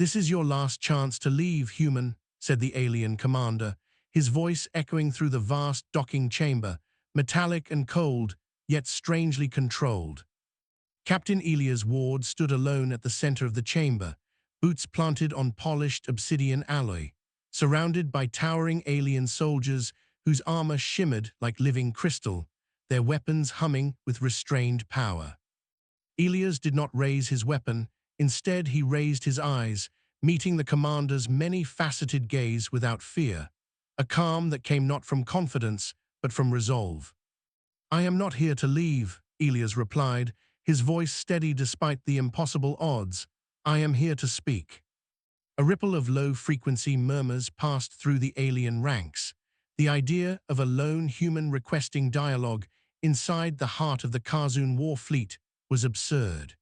"This is your last chance to leave, human," said the alien commander, his voice echoing through the vast docking chamber, metallic and cold, yet strangely controlled. Captain Elias Ward stood alone at the center of the chamber, boots planted on polished obsidian alloy, surrounded by towering alien soldiers whose armor shimmered like living crystal, their weapons humming with restrained power. Elias did not raise his weapon. Instead, he raised his eyes, meeting the commander's many-faceted gaze without fear, a calm that came not from confidence, but from resolve. "I am not here to leave," Elias replied, his voice steady despite the impossible odds. "I am here to speak." A ripple of low-frequency murmurs passed through the alien ranks. The idea of a lone human requesting dialogue inside the heart of the Kazun war fleet was absurd.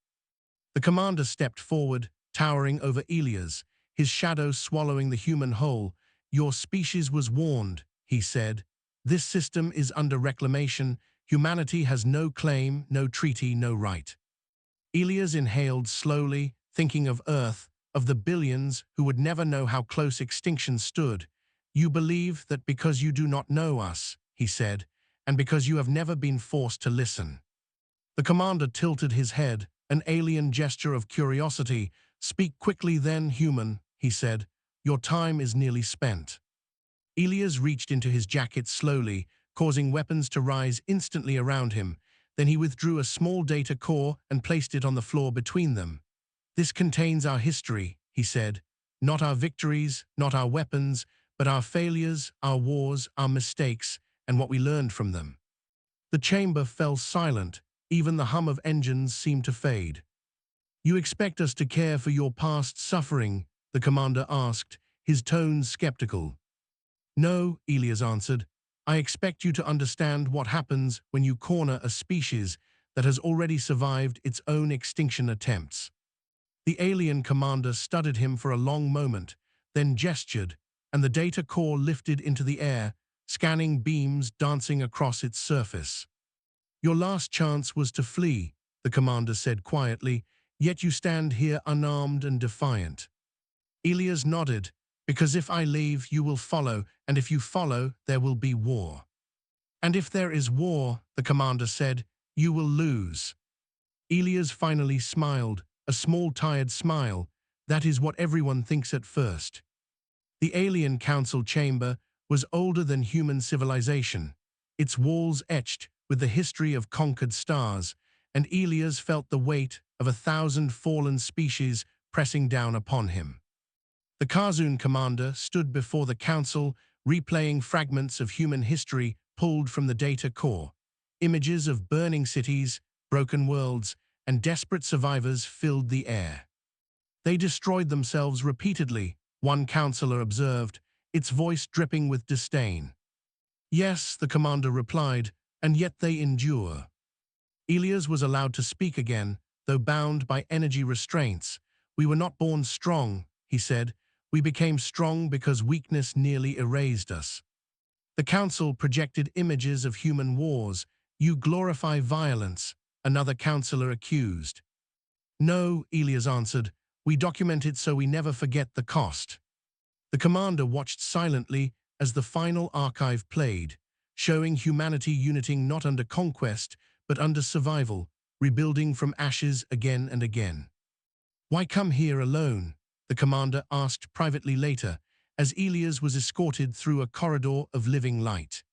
The commander stepped forward, towering over Elias, his shadow swallowing the human whole. "Your species was warned," he said. "This system is under reclamation. Humanity has no claim, no treaty, no right." Elias inhaled slowly, thinking of Earth, of the billions who would never know how close extinction stood. "You believe that because you do not know us," he said, "and because you have never been forced to listen." The commander tilted his head, an alien gesture of curiosity. "Speak quickly then, human," he said. "Your time is nearly spent." Elias reached into his jacket slowly, causing weapons to rise instantly around him. Then he withdrew a small data core and placed it on the floor between them. "This contains our history," he said. "Not our victories, not our weapons, but our failures, our wars, our mistakes, and what we learned from them." The chamber fell silent. Even the hum of engines seemed to fade. "You expect us to care for your past suffering?" the commander asked, his tone skeptical. "No," Elias answered. "I expect you to understand what happens when you corner a species that has already survived its own extinction attempts." The alien commander studied him for a long moment, then gestured, and the data core lifted into the air, scanning beams dancing across its surface. "Your last chance was to flee," the commander said quietly, "yet you stand here unarmed and defiant." Elias nodded. "Because if I leave, you will follow, and if you follow, there will be war." "And if there is war," the commander said, "you will lose." Elias finally smiled, a small tired smile. "That is what everyone thinks at first." The alien council chamber was older than human civilization, its walls etched with the history of conquered stars, and Elias felt the weight of 1,000 fallen species pressing down upon him. The Kazun commander stood before the council, replaying fragments of human history pulled from the data core. Images of burning cities, broken worlds, and desperate survivors filled the air. "They destroyed themselves repeatedly," one counselor observed, its voice dripping with disdain. "Yes," the commander replied, "and yet they endure." Elias was allowed to speak again, though bound by energy restraints. "We were not born strong," he said. "We became strong because weakness nearly erased us." The council projected images of human wars. "You glorify violence," another counselor accused. "No," Elias answered. "We document it so we never forget the cost." The commander watched silently as the final archive played, showing humanity uniting not under conquest, but under survival, rebuilding from ashes again and again. "Why come here alone?" the commander asked privately later, as Elias was escorted through a corridor of living light.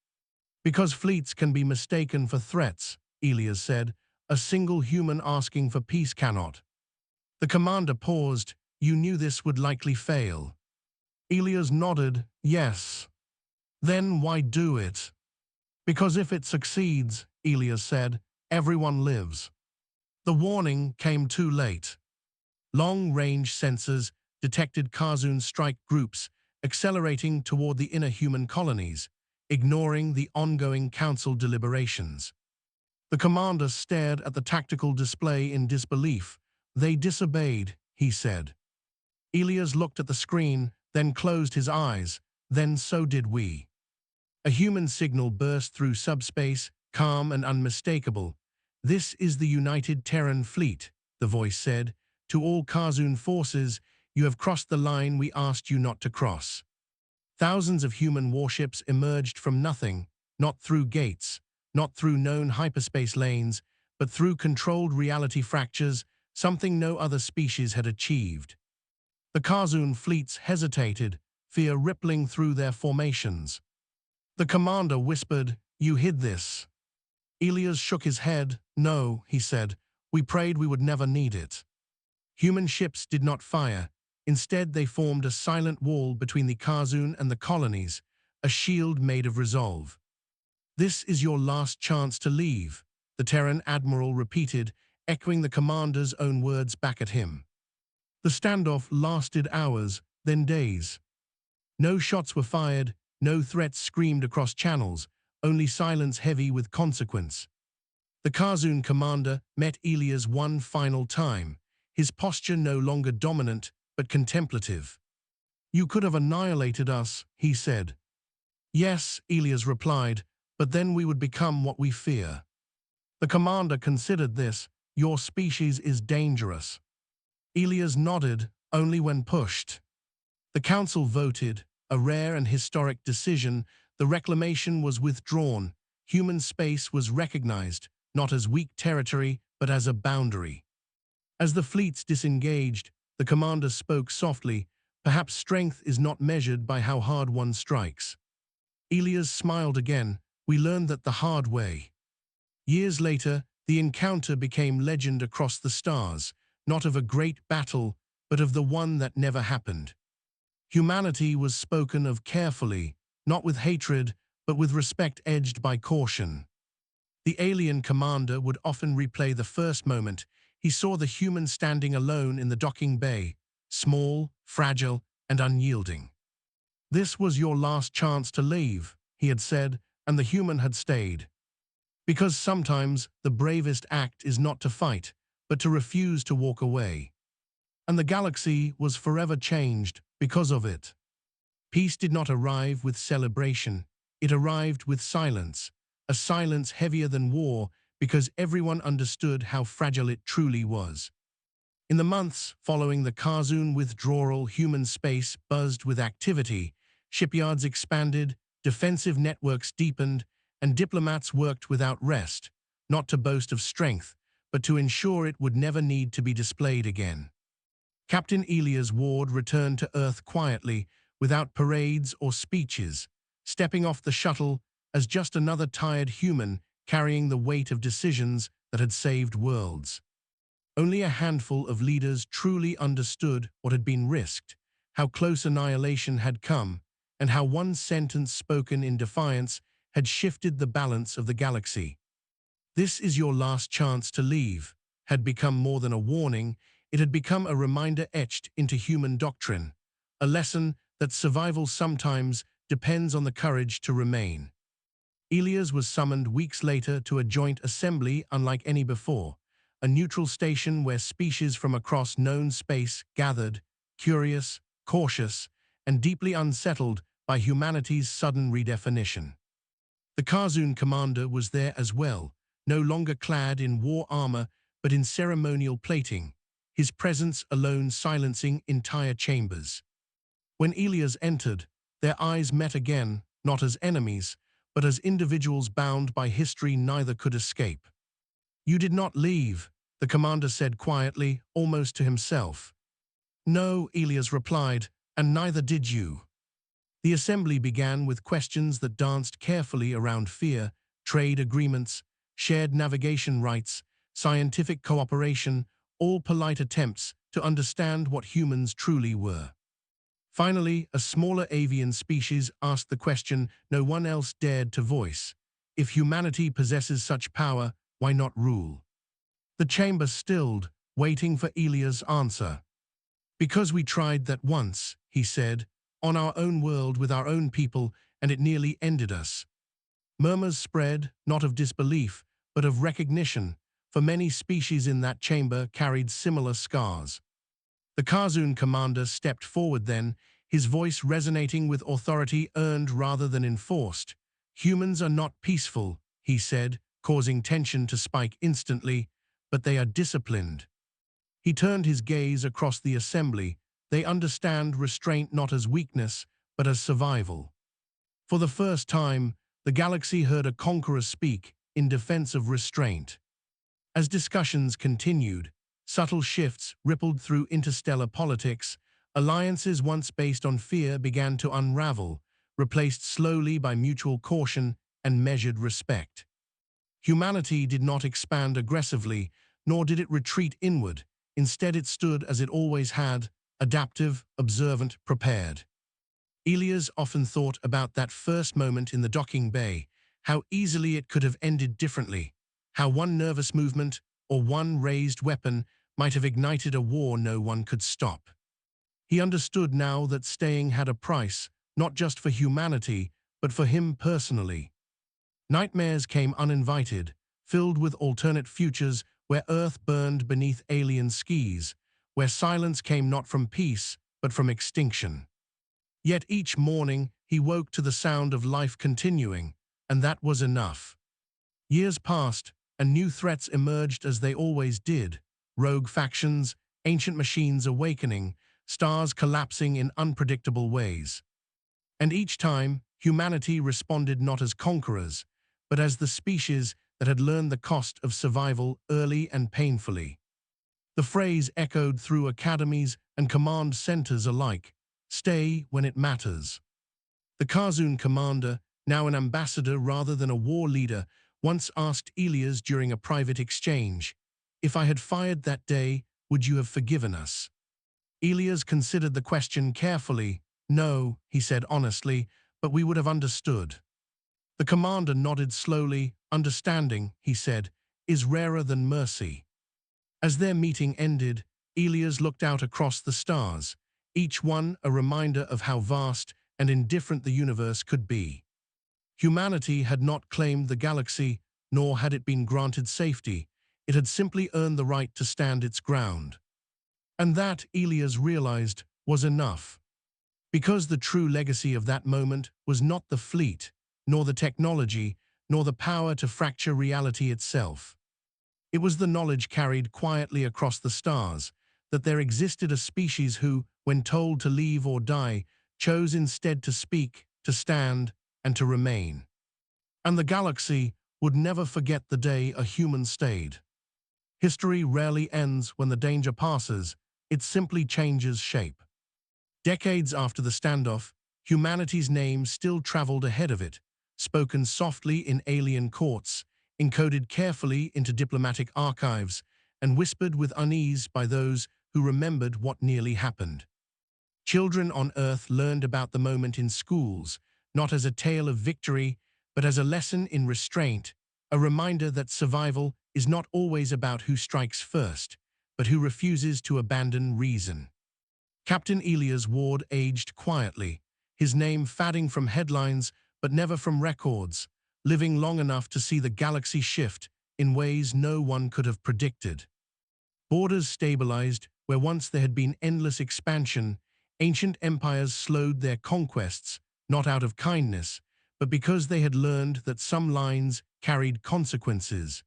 "Because fleets can be mistaken for threats," Elias said. "A single human asking for peace cannot." The commander paused. "You knew this would likely fail." Elias nodded. "Yes." "Then why do it?" "Because if it succeeds," Elias said, "everyone lives." The warning came too late. Long-range sensors detected Kazun strike groups accelerating toward the inner human colonies, ignoring the ongoing council deliberations. The commander stared at the tactical display in disbelief. "They disobeyed," he said. Elias looked at the screen, then closed his eyes. "Then so did we." A human signal burst through subspace, calm and unmistakable. "This is the United Terran Fleet," the voice said. "To all Kazun forces, You have crossed the line we asked you not to cross. Thousands of human warships emerged from nothing, not through gates, not through known hyperspace lanes, but through controlled reality fractures, something no other species had achieved. The Kazun fleets hesitated, fear rippling through their formations. The commander whispered, "You hid this." Elias shook his head. "No," he said, "we prayed we would never need it." Human ships did not fire. Instead, they formed a silent wall between the Kazun and the colonies, a shield made of resolve. "This is your last chance to leave," the Terran admiral repeated, echoing the commander's own words back at him. The standoff lasted hours, then days. No shots were fired, no threats screamed across channels, only silence heavy with consequence. The Kazun commander met Elias one final time, his posture no longer dominant, but contemplative. "You could have annihilated us," he said. "Yes," Elias replied, "but then we would become what we fear." The commander considered this. "Your species is dangerous." Elias nodded, "Only when pushed." The council voted, a rare and historic decision. The reclamation was withdrawn. Human space was recognized, not as weak territory, but as a boundary. As the fleets disengaged, the commander spoke softly, "Perhaps strength is not measured by how hard one strikes." Elias smiled again. "We learned that the hard way." Years later, the encounter became legend across the stars, not of a great battle, but of the one that never happened. Humanity was spoken of carefully, not with hatred, but with respect edged by caution. The alien commander would often replay the first moment. He saw the human standing alone in the docking bay, small, fragile, and unyielding. "This was your last chance to leave," he had said, and the human had stayed. Because sometimes the bravest act is not to fight, but to refuse to walk away. And the galaxy was forever changed because of it. Peace did not arrive with celebration. It arrived with silence, a silence heavier than war, because everyone understood how fragile it truly was. In the months following the Kazun withdrawal, human space buzzed with activity. Shipyards expanded, defensive networks deepened, and diplomats worked without rest, not to boast of strength, but to ensure it would never need to be displayed again. Captain Elias Ward returned to Earth quietly, without parades or speeches, stepping off the shuttle as just another tired human carrying the weight of decisions that had saved worlds. Only a handful of leaders truly understood what had been risked, how close annihilation had come, and how one sentence spoken in defiance had shifted the balance of the galaxy. "This is your last chance to leave," had become more than a warning. It had become a reminder etched into human doctrine, a lesson that survival sometimes depends on the courage to remain. Elias was summoned weeks later to a joint assembly unlike any before, a neutral station where species from across known space gathered, curious, cautious, and deeply unsettled by humanity's sudden redefinition. The Kazun commander was there as well, no longer clad in war armor but in ceremonial plating, his presence alone silencing entire chambers. When Elias entered, their eyes met again, not as enemies, but as individuals bound by history neither could escape. "You did not leave," the commander said quietly, almost to himself. "No," Elias replied, "and neither did you." The assembly began with questions that danced carefully around fear, trade agreements, shared navigation rights, scientific cooperation, all polite attempts to understand what humans truly were. Finally, a smaller avian species asked the question no one else dared to voice. If humanity possesses such power, why not rule? The chamber stilled, waiting for Elias' answer. "Because we tried that once," he said, "on our own world with our own people, and it nearly ended us." Murmurs spread, not of disbelief, but of recognition, for many species in that chamber carried similar scars. The Kazun commander stepped forward then, his voice resonating with authority earned rather than enforced. "Humans are not peaceful," he said, causing tension to spike instantly, "but they are disciplined." He turned his gaze across the assembly, They understand restraint not as weakness, but as survival. For the first time, the galaxy heard a conqueror speak in defense of restraint. As discussions continued, subtle shifts rippled through interstellar politics. Alliances once based on fear began to unravel, replaced slowly by mutual caution and measured respect. Humanity did not expand aggressively, nor did it retreat inward. Instead, it stood as it always had, adaptive, observant, prepared. Elias often thought about that first moment in the docking bay, how easily it could have ended differently, how one nervous movement or one raised weapon might have ignited a war no one could stop. He understood now that staying had a price, not just for humanity, but for him personally. Nightmares came uninvited, filled with alternate futures where Earth burned beneath alien skies, where silence came not from peace, but from extinction. Yet each morning he woke to the sound of life continuing, and that was enough. Years passed, and new threats emerged as they always did: rogue factions, ancient machines awakening, stars collapsing in unpredictable ways. And each time, humanity responded not as conquerors, but as the species that had learned the cost of survival early and painfully. The phrase echoed through academies and command centers alike: stay when it matters. The Kazun commander, now an ambassador rather than a war leader, once asked Elias during a private exchange, "If I had fired that day, would you have forgiven us?" Elias considered the question carefully. "No," he said honestly, "but we would have understood." The commander nodded slowly. "Understanding," he said, "is rarer than mercy." As their meeting ended, Elias looked out across the stars, each one a reminder of how vast and indifferent the universe could be. Humanity had not claimed the galaxy, nor had it been granted safety. It had simply earned the right to stand its ground. And that, Elias realized, was enough. Because the true legacy of that moment was not the fleet, nor the technology, nor the power to fracture reality itself. It was the knowledge carried quietly across the stars that there existed a species who, when told to leave or die, chose instead to speak, to stand, and to remain. And the galaxy would never forget the day a human stayed. History rarely ends when the danger passes, it simply changes shape. Decades after the standoff, humanity's name still traveled ahead of it, spoken softly in alien courts, encoded carefully into diplomatic archives, and whispered with unease by those who remembered what nearly happened. Children on Earth learned about the moment in schools, not as a tale of victory, but as a lesson in restraint, a reminder that survival is not always about who strikes first, but who refuses to abandon reason. Captain Elias Ward aged quietly, his name fading from headlines but never from records, living long enough to see the galaxy shift in ways no one could have predicted. Borders stabilized where once there had been endless expansion. Ancient empires slowed their conquests, not out of kindness, but because they had learned that some lines carried consequences.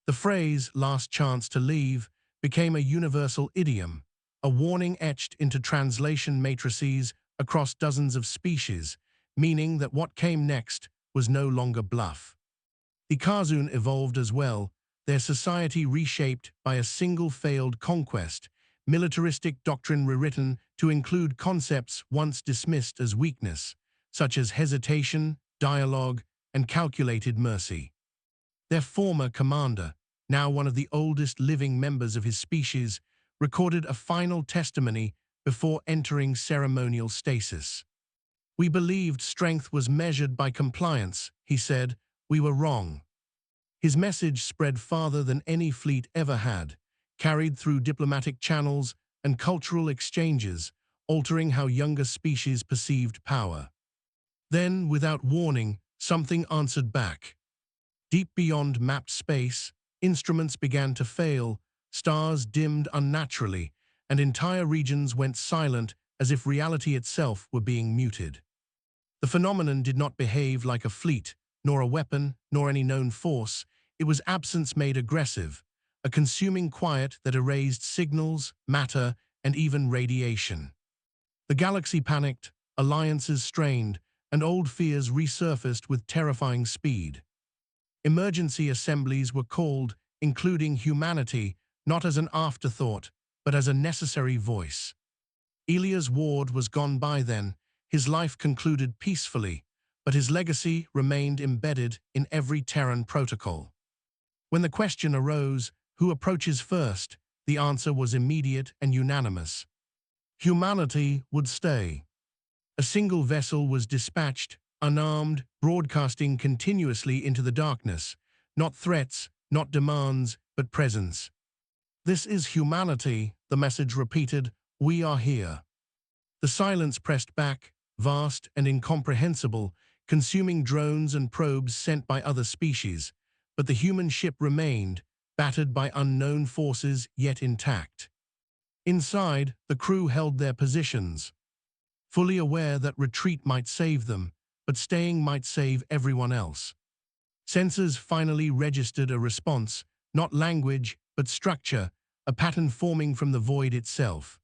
The phrase "last chance to leave" became a universal idiom, a warning etched into translation matrices across dozens of species, meaning that what came next was no longer bluff. The Kazun evolved as well, their society reshaped by a single failed conquest, militaristic doctrine rewritten to include concepts once dismissed as weakness, such as hesitation, dialogue, and calculated mercy. Their former commander, now one of the oldest living members of his species, recorded a final testimony before entering ceremonial stasis. "We believed strength was measured by compliance," he said. "We were wrong." His message spread farther than any fleet ever had, carried through diplomatic channels and cultural exchanges, altering how younger species perceived power. Then, without warning, something answered back. Deep beyond mapped space, instruments began to fail, stars dimmed unnaturally, and entire regions went silent as if reality itself were being muted. The phenomenon did not behave like a fleet, nor a weapon, nor any known force. It was absence made aggressive, a consuming quiet that erased signals, matter, and even radiation. The galaxy panicked, alliances strained, and old fears resurfaced with terrifying speed. Emergency assemblies were called, including humanity, not as an afterthought, but as a necessary voice. Elias Ward was gone by then, his life concluded peacefully, but his legacy remained embedded in every Terran protocol. When the question arose, who approaches first, the answer was immediate and unanimous. Humanity would stay. A single vessel was dispatched, unarmed, broadcasting continuously into the darkness. Not threats, not demands, but presence. "This is humanity," the message repeated. "We are here." The silence pressed back, vast and incomprehensible, consuming drones and probes sent by other species. But the human ship remained, battered by unknown forces yet intact. Inside, the crew held their positions, fully aware that retreat might save them, but staying might save everyone else. Sensors finally registered a response, not language, but structure, a pattern forming from the void itself.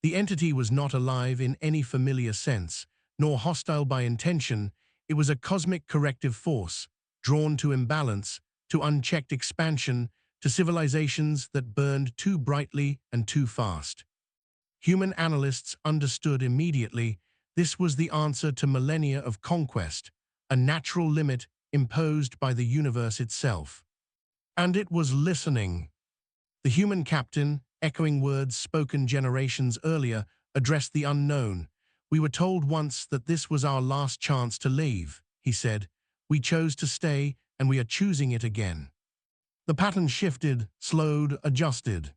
The entity was not alive in any familiar sense, nor hostile by intention. It was a cosmic corrective force, drawn to imbalance, to unchecked expansion, to civilizations that burned too brightly and too fast. Human analysts understood immediately this was the answer to millennia of conquest, a natural limit imposed by the universe itself. And it was listening. The human captain, echoing words spoken generations earlier, addressed the unknown. "We were told once that this was our last chance to leave," he said. "We chose to stay, and we are choosing it again." The pattern shifted, slowed, adjusted.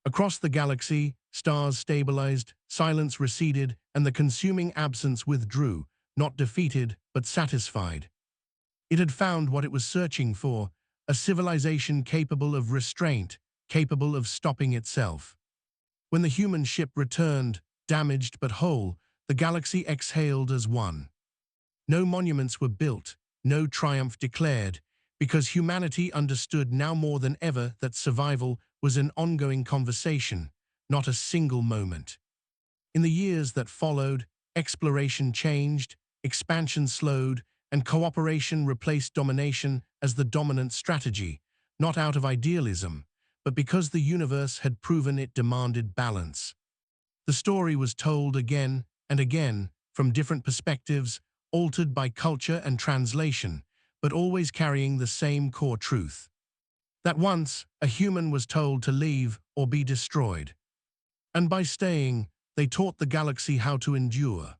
Across the galaxy, stars stabilized, silence receded, and the consuming absence withdrew, not defeated, but satisfied. It had found what it was searching for, a civilization capable of restraint, capable of stopping itself. When the human ship returned, damaged but whole, the galaxy exhaled as one. No monuments were built, no triumph declared, because humanity understood now more than ever that survival was an ongoing conversation, not a single moment. In the years that followed, exploration changed, expansion slowed, and cooperation replaced domination as the dominant strategy, not out of idealism, but because the universe had proven it demanded balance. The story was told again and again, from different perspectives, altered by culture and translation, but always carrying the same core truth. That once, a human was told to leave or be destroyed. And by staying, they taught the galaxy how to endure.